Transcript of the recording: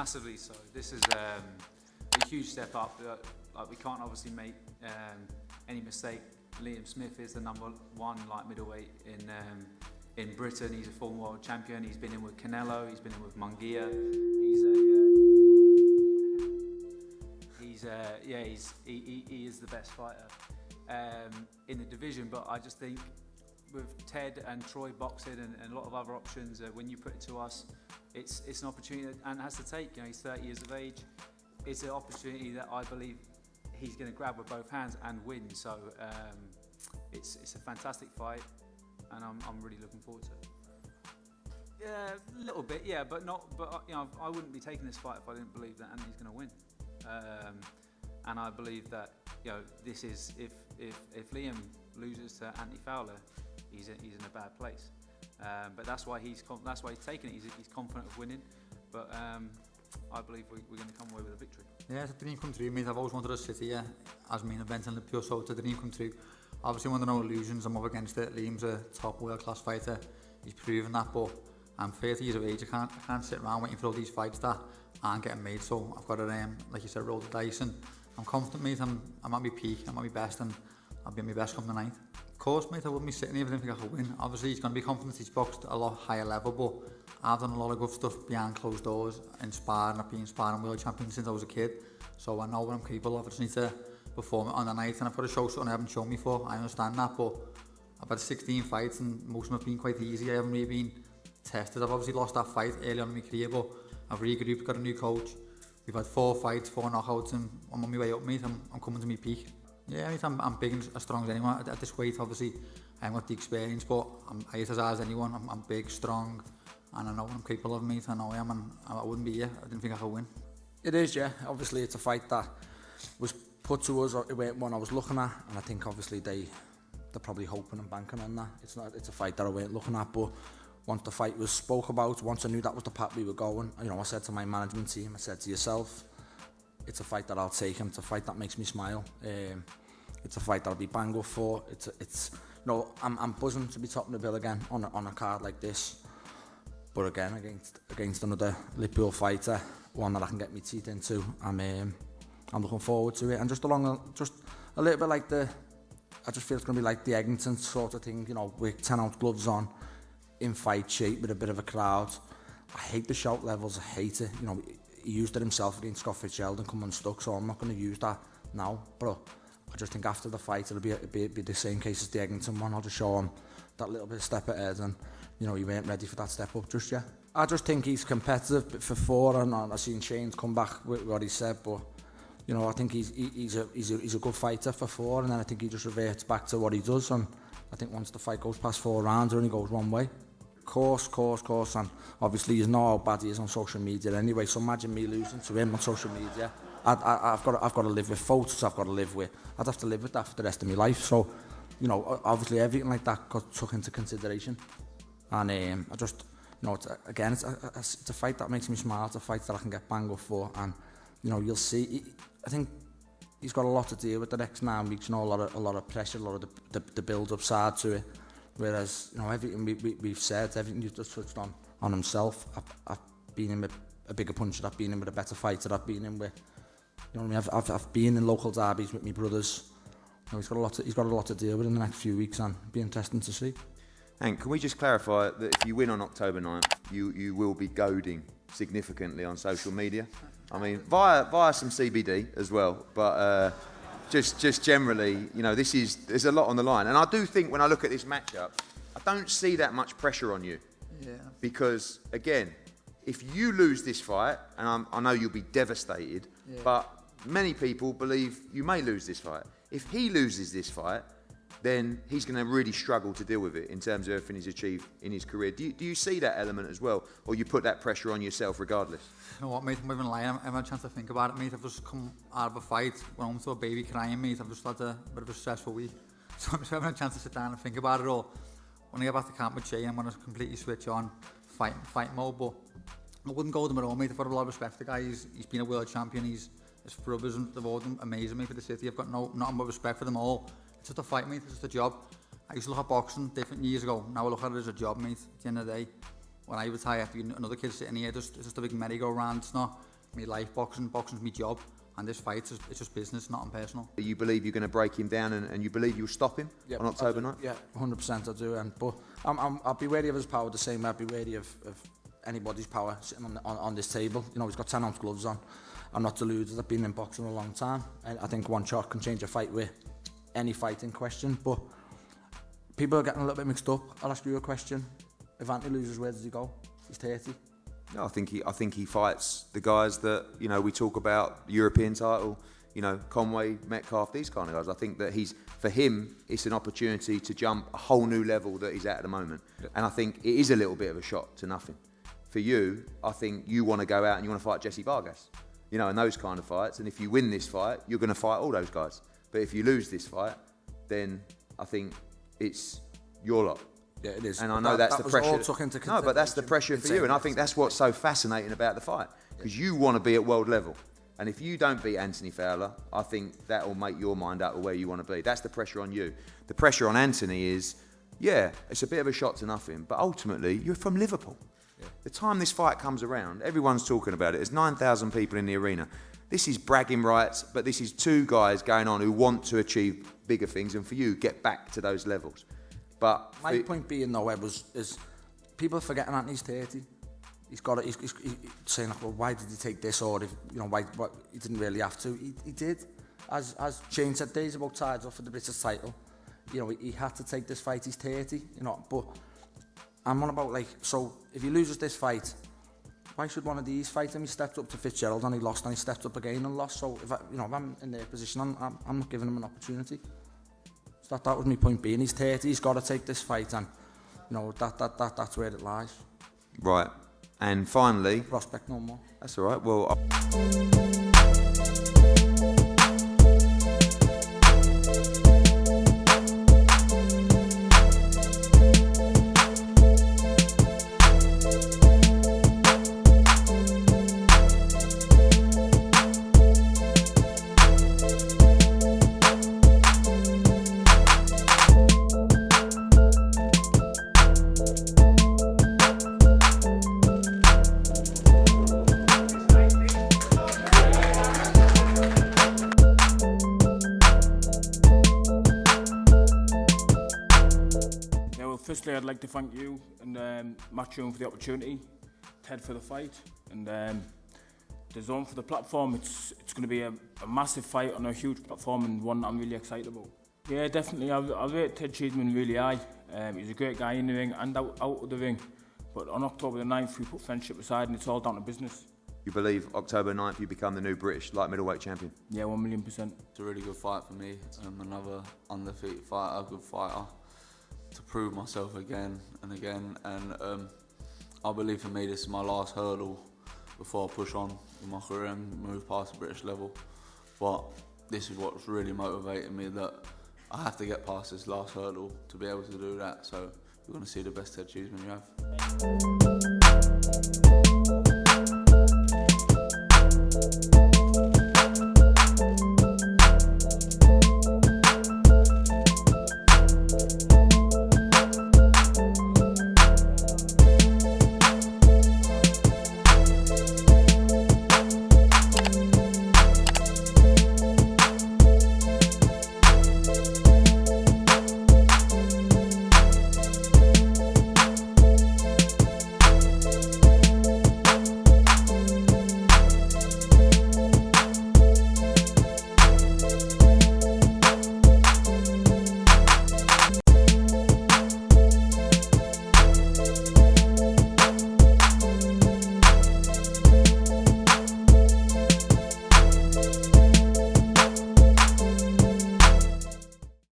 Massively so. This is a huge step up. Like we can't obviously make any mistake. Liam Smith is the number one light middleweight in Britain. He's a former world champion. He's been in with Canelo. He's been in with Munguia. He is the best fighter in the division. But I just think with Ted and Troy boxing and a lot of other options, when you put it to us, it's an opportunity that Ant has to take. You know, he's 30 years of age. It's an opportunity that I believe he's going to grab with both hands and win. So it's a fantastic fight, and I'm really looking forward to it. Yeah, a little bit, yeah, but you know, I wouldn't be taking this fight if I didn't believe that Anthony's going to win. And I believe that, you know, this is if Liam loses to Anthony Fowler, he's in a bad place. But that's why he's taking it. He's confident of winning. But I believe we're going to come away with a victory. Yeah, it's a dream come true, mate. I've always wanted to sit here as main event in Liverpool, so it's a dream come true. Obviously, under no illusions, I'm up against it. Liam's a top world-class fighter. He's proven that, but I'm 30 years of age. I can't sit around waiting for all these fights that aren't getting made. So I've got to, like you said, roll the dice, and I'm confident, mate. I'm at my peak, I'm at my best, and I'll be at my best come the night. Of course, mate, I wouldn't be sitting here if I didn't think I could win. Obviously, he's going to be confident. He's boxed a lot higher level, but I've done a lot of good stuff behind closed doors in sparring. I've been sparring world champion since I was a kid, so I know what I'm capable of. I just need to perform it on the night, and I've got to show something I haven't shown before. I understand that, but I've had 16 fights, and most of them have been quite easy. I haven't really been tested. I've obviously lost that fight early on in my career, but I've regrouped, got a new coach. We've had 4 fights, 4 knockouts, and I'm on my way up, mate. I'm coming to my peak. Yeah, mate, I'm big and as strong as anyone. At this weight, obviously, I haven't got the experience, but I'm as hard as anyone. I'm big, strong, and I know what I'm capable of, mate. I know I am, and I wouldn't be here. I didn't think I could win. It is, yeah. Obviously, it's a fight that was put to us. It weren't one I was looking at, and I think obviously they're probably hoping and banking on that. It's a fight that I weren't looking at, but once the fight was spoke about, once I knew that was the path we were going, you know, I said to my management team, I said to yourself, it's a fight that I'll take, and it's a fight that makes me smile. It's a fight that I'll be bang up for. It's you know, I'm buzzing to be topping the bill again on a card like this. But again, against another Liverpool fighter, one that I can get my teeth into. I'm looking forward to it, and just a little bit like I just feel it's going to be like the Eggington sort of thing, you know, with 10-ounce gloves on, in fight shape with a bit of a crowd. I hate the shout levels. I hate it. You know, he used it himself against Scott Fitzgerald and come unstuck, so I'm not going to use that now. But I just think after the fight it'll be the same case as the Eggington one. I'll just show him that little bit of step ahead, and you know, he weren't ready for that step up just yet. I just think he's competitive for 4, and I've seen Shane's come back with what he said, but you know, I think he's a good fighter for 4, and then I think he just reverts back to what he does, and I think once the fight goes past 4 rounds, it only goes one way. Course, and obviously you know how bad he is on social media anyway, so imagine me losing to him on social media. I've got to live with photos, I'd have to live with that for the rest of my life, so you know, obviously everything like that got took into consideration, and I just, you know, it's a fight that makes me smile. It's a fight that I can get bang up for, and you know, you'll see. I think he's got a lot to deal with the next 9 weeks. You know, a lot of pressure, a lot of the build-up side to it. Whereas, you know, everything we've said, everything you've just touched on himself. I've been in with a bigger puncher. I've been in with a better fighter. I've been in with, you know what I mean. I've been in local derbies with my brothers. You know, he's got a lot to deal with in the next few weeks, and it'll be interesting to see. And can we just clarify that if you win on October 9th, you will be goading significantly on social media? I mean, via some CBD as well, but just generally, you know, there's a lot on the line. And I do think when I look at this matchup, I don't see that much pressure on you. Yeah. Because, again, if you lose this fight, and I know you'll be devastated, but many people believe you may lose this fight. If he loses this fight, then he's going to really struggle to deal with it in terms of everything he's achieved in his career. Do you see that element as well, or you put that pressure on yourself regardless? You know what, mate, I'm not even lying. I haven't had a chance to think about it, mate. I've just come out of a fight, went home to a baby crying, mate. I've just had a bit of a stressful week. So I'm just having a chance to sit down and think about it all. When I get back to camp with Shane, I'm going to completely switch on fight mode, but I wouldn't go to him at all, mate. I've got a lot of respect for the guy. He's been a world champion. His brothers, and they've all done amazing, mate, for the city. I've got nothing but respect for them all. It's just a fight, mate. It's just a job. I used to look at boxing different years ago. Now I look at it as a job, mate. At the end of the day, when I retire, after another kid sitting here, it's just a big merry-go-round. It's not my life, boxing's my job, and this fight it's just business, nothing personal. You believe you're going to break him down, and you believe you'll stop him on October 9th? Yeah, 100% I do. But I'll be wary of his power the same way I'll be wary of anybody's power sitting on this table. You know, he's got 10-ounce gloves on. I'm not deluded. I've been in boxing a long time. I think one shot can change a fight with any fight in question. But people are getting a little bit mixed up. I'll ask you a question. If Anthony loses, where does he go? He's 30. No, I think he fights the guys that, you know, we talk about, European title, you know, Conway, Metcalf, these kind of guys. I think that for him, it's an opportunity to jump a whole new level that he's at the moment. Yeah. And I think it is a little bit of a shot to nothing. For you, I think you want to go out and you want to fight Jesse Vargas, you know, in those kind of fights. And if you win this fight, you're going to fight all those guys. But if you lose this fight, then I think it's your lot. Yeah, it is. And I know that's the pressure. No, but that's the pressure for you. And I think that's what's so fascinating about the fight. Because you want to be at world level. And if you don't beat Anthony Fowler, I think that will make your mind up of where you want to be. That's the pressure on you. The pressure on Anthony is, yeah, it's a bit of a shot to nothing. But ultimately, you're from Liverpool. Yeah. The time this fight comes around, everyone's talking about it. There's 9,000 people in the arena. This is bragging rights, but this is two guys going on who want to achieve bigger things. And for you, get back to those levels. But my point being, though, Ed, is people are forgetting Anthony's 30. He's got it. He's saying, like, well, why did he take this? Or if, you know, why he didn't really have to. He did. As Shane said days about tides off for the British title, you know, he had to take this fight. He's 30, you know. But I'm on about, like, so if he loses this fight, why should one of these fight him? He stepped up to Fitzgerald and he lost, and he stepped up again and lost. So if I'm in their position, I'm not giving him an opportunity. So that was my point being. He's 30. He's got to take this fight, and you know that's where it lies. Right. And finally, prospect no more. That's all right. Well. Firstly, I'd like to thank you and Matchroom for the opportunity, Ted for the fight, and the Zone for the platform. It's going to be a massive fight on a huge platform, and one I'm really excited about. Yeah, definitely. I rate Ted Cheeseman really high. He's a great guy in the ring and out of the ring. But on October the 9th, we put friendship aside, and it's all down to business. You believe October 9th you become the new British light middleweight champion? Yeah, 1,000,000%. It's a really good fight for me. Another undefeated fighter, a good fighter. To prove myself again and again, and I believe for me this is my last hurdle before I push on in my career and move past the British level. But this is what's really motivating me, that I have to get past this last hurdle to be able to do that. So you're going to see the best Ted Cheeseman you have.